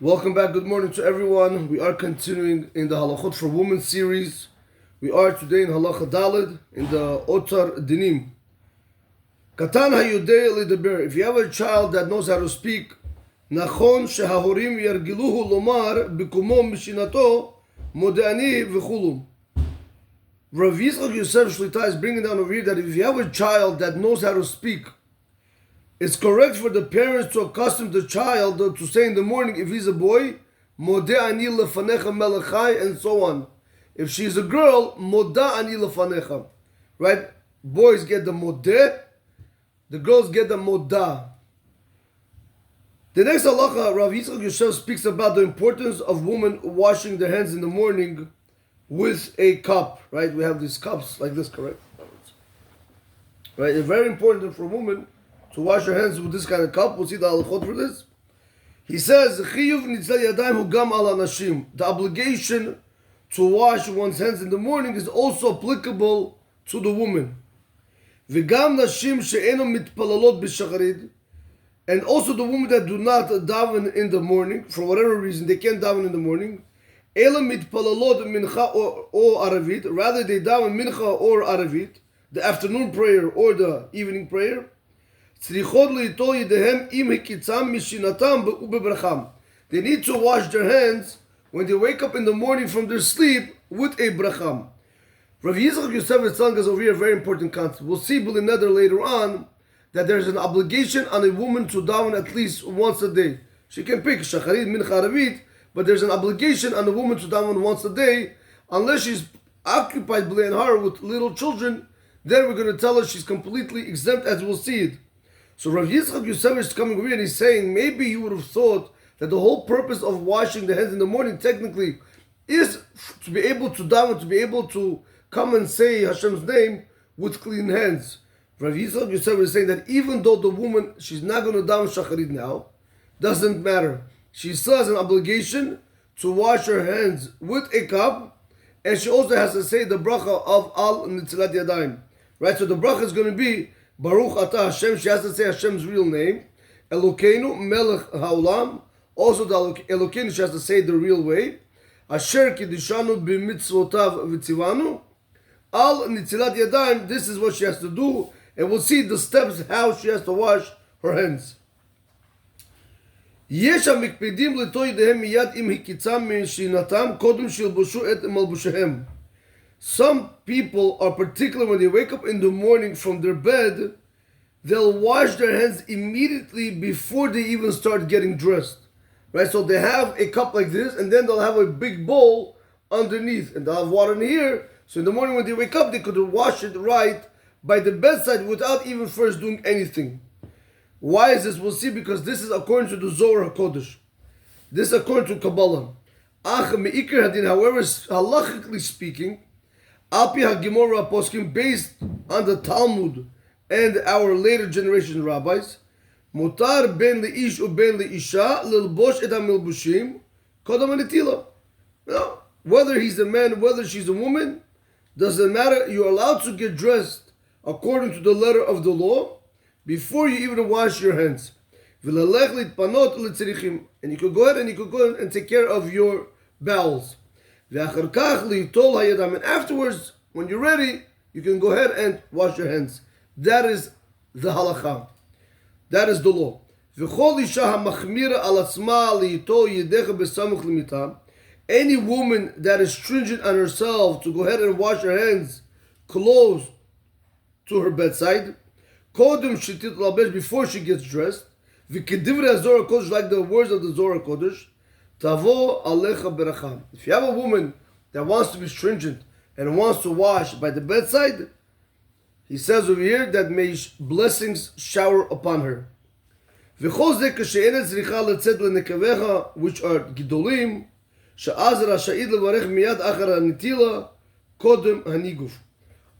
Welcome back. Good morning to everyone. We are continuing in the Halachot for Women series. We are today in Halacha Daled in the Otzar Dinim. Katan hayudei lidaber. If you have a child that knows how to speak, nachon shehahorim yargiluhu lomar bikumo mishinato modeani v'chulu. Rav Yitzchak Yosef Shlita is bringing down over here that if you have a child that knows how to speak, it's correct for the parents to accustom the child to say in the morning, if he's a boy, Modeh ani lefanecha melechai, and so on. If she's a girl, Moda ani lefanecha. Right? Boys get the Modeh, the girls get the Moda. The next halacha, Rav Yitzchak Yosef speaks about the importance of women washing their hands in the morning with a cup. Right? We have these cups like this, correct? Right? It's very important for women to wash your hands with this kind of cup. We'll see the halachot for this. He says, the obligation to wash one's hands in the morning is also applicable to the woman. And also the women that do not daven in the morning, for whatever reason, they can't daven in the morning. Rather they daven mincha or aravit, the afternoon prayer or the evening prayer. They need to wash their hands when they wake up in the morning from their sleep with a bracham. Rav Yitzchak Yosef is telling us over here a very important concept. We'll see Nether later on that there's an obligation on a woman to daven at least once a day. She can pick shacharit, mincha, aravit, but there's an obligation on a woman to daven once a day, unless she's occupied with little children. Then we're going to tell her she's completely exempt, as we'll see it. So Rav Yitzchak Yosef is coming over here and he's saying, maybe you would have thought that the whole purpose of washing the hands in the morning technically is to be able to daven, to be able to come and say Hashem's name with clean hands. Rav Yitzchak Yosef is saying that even though the woman, she's not going to daven shacharit now, doesn't matter. She still has an obligation to wash her hands with a cup, and she also has to say the bracha of al nitzilat yadayim. Right, so the bracha is going to be Baruch Atah Hashem. She has to say Hashem's real name. Elokeinu Melech Haolam. Also the Elokeinu, she has to say the real way. Asher Kiddishanu B'mitzvotav V'tzivanu. Al Nitzilat Yadayim. This is what she has to do. And we'll see the steps how she has to wash her hands. Yesh HaMikpedim L'to Yidehem Miyad Im Hikitzam Mishinatam Kodem Shilbushu Et Malbushehem. Some people are particular when they wake up in the morning from their bed, they'll wash their hands immediately before they even start getting dressed. Right? So they have a cup like this, and then they'll have a big bowl underneath, and they'll have water in here. So in the morning when they wake up, they could wash it right by the bedside without even first doing anything. Why is this? We'll see, because this is according to the Zohar HaKodesh. This is according to Kabbalah. However, halachically speaking, Alpi HaGemora Poskim, based on the Talmud and our later generation rabbis, Mutar ben le'ish u ben le'isha lilbosh et ha'milbushim kodam ha'netila. Whether he's a man, whether she's a woman, doesn't matter. You're allowed to get dressed according to the letter of the law before you even wash your hands. And you could go ahead and take care of your bowels. And afterwards, when you're ready, you can go ahead and wash your hands. That is the halacha. That is the law. Any woman that is stringent on herself to go ahead and wash her hands close to her bedside, before she gets dressed, like the words of the Zohar Kodesh, if you have a woman that wants to be stringent and wants to wash by the bedside, he says over here that may blessings shower upon her. Which are gidolim,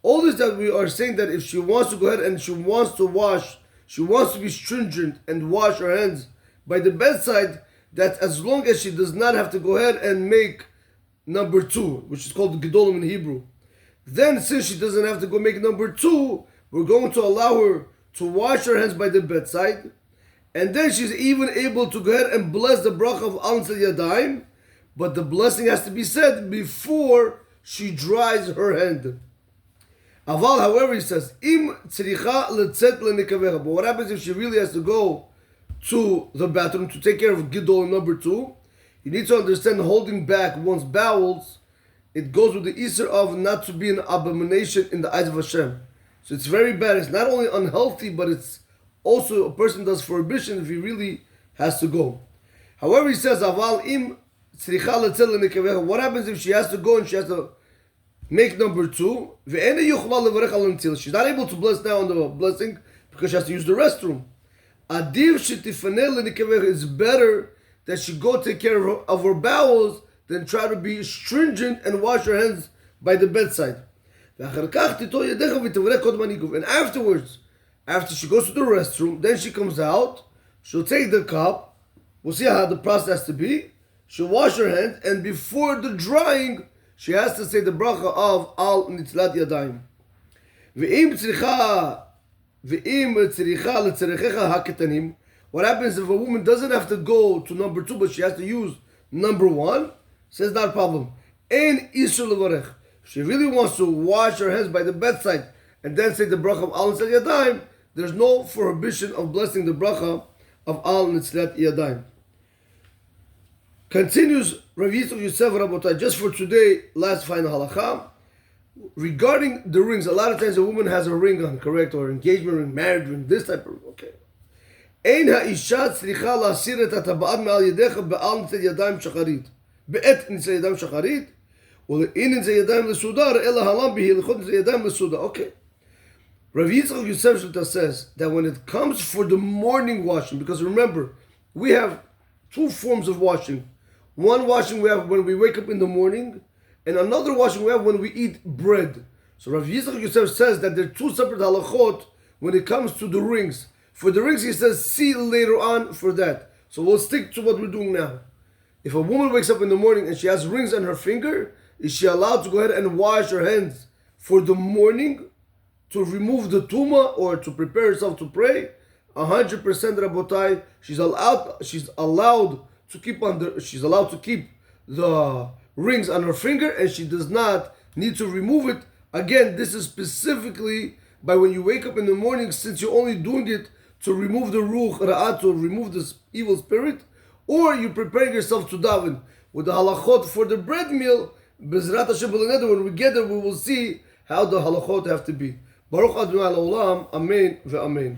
all this that we are saying, that if she wants to go ahead and she wants to wash, she wants to be stringent and wash her hands by the bedside, that as long as she does not have to go ahead and make number 2, which is called Gedolim in Hebrew, then since she doesn't have to go make number 2, we're going to allow her to wash her hands by the bedside, And then she's even able to go ahead and bless the bracha of Al Nitzat Yadayim, but the blessing has to be said before she dries her hand. Aval, however, he says, Im tzricha letzet lenikavecha. But what happens if she really has to go to the bathroom to take care of Gidol number 2? You need to understand holding back one's bowels, it goes with the Isser of not to be an abomination in the eyes of Hashem. So it's very bad. It's not only unhealthy, but it's also a person does prohibition if he really has to go. However, he says, Aval im tzricha letzet lenikavecha. What happens if she has to go and she has to make number 2? She's not able to bless now on the blessing because she has to use the restroom. It's better that she go take care of her bowels than try to be stringent and wash her hands by the bedside. And afterwards, after she goes to the restroom, then she comes out, she'll take the cup, we'll see how the process has to be, she'll wash her hands, and before the drying, she has to say the bracha of Al Nitzat Yadayim. What happens if a woman doesn't have to go to number 2, but she has to use number 1? Says not a problem. If she really wants to wash her hands by the bedside and then say the bracha of Al Nitzat Yadayim, there's no prohibition of blessing the bracha of Al Nitzat Yadayim. Continues Rav Yitzchak Yosef Rabotai, just for today, last final halacha. Regarding the rings, a lot of times a woman has a ring on, correct? Or engagement ring, marriage ring, this type of ring, okay. Ein ha'isha tzricha la'asir et ha'taba'at me'al yedecha be'al nitzat yadayim shacharit. Be'et nitzat yadayim shacharit. Ule'in nitzat yadayim l'sudar, ela halam bihi l'chot nitzat yadayim l'sudar. Okay. Rav Yitzchak Yosef Shulta says that when it comes for the morning washing, because remember, we have 2 forms of washing. One washing we have when we wake up in the morning, and another washing we have when we eat bread. So Rav Yitzchak Yosef says that there are 2 separate halachot when it comes to the rings. For the rings, he says, see later on for that. So we'll stick to what we're doing now. If a woman wakes up in the morning and she has rings on her finger, is she allowed to go ahead and wash her hands for the morning to remove the tuma or to prepare herself to pray? 100% Rabotai, she's allowed to keep the rings on her finger, and she does not need to remove it. Again, this is specifically by when you wake up in the morning, since you're only doing it to remove the ruch ra'ah, to remove this evil spirit, or you're preparing yourself to daven. With the halachot for the bread meal, Bezrat Hashem, when we get there, we will see how the halachot have to be. Baruch Adonai Olam, Amen ve'amen.